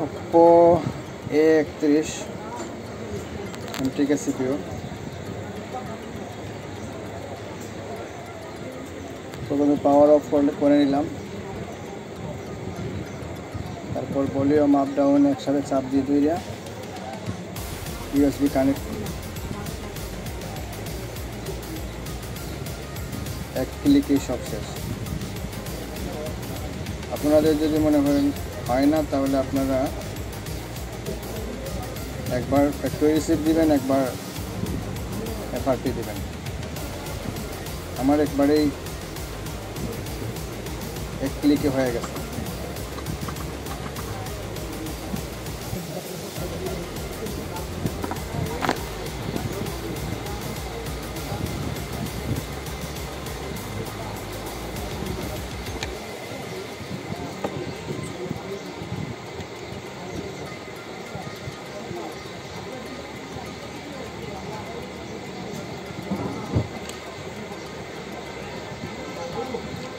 Oppo A31 MTK CPU। প্রথমে power of করে নিলাম, তারপর ভলিউম আপ ডাউন একসাথে চাপ দিয়ে দুইটা USB কানেক্ট, এক ক্লিকেই সব শেষ। আপনাদের যদি মনে হয় না তাহলে আপনারা একবার ফ্যাক্টরি রিসিপ্ট দিবেন, একবার FRP দিবেন। আমার একবারেই এক ক্লিকে হয়ে গেছে।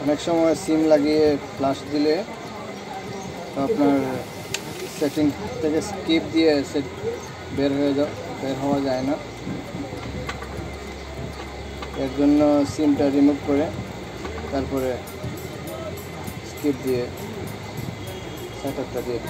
অনেক সময় সিম লাগিয়ে ফ্লাশ দিলে আপনার সেটিং থেকে স্কিপ দিয়ে বের হওয়া যায় না। এর জন্য সিমটা রিমুভ করে তারপরে স্কিপ দিয়ে সেটআপটা দিয়ে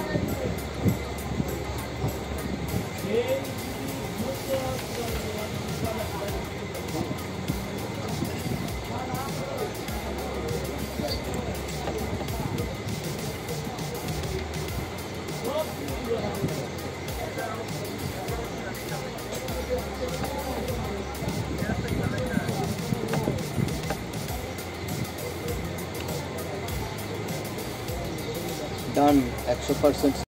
ডান 100%।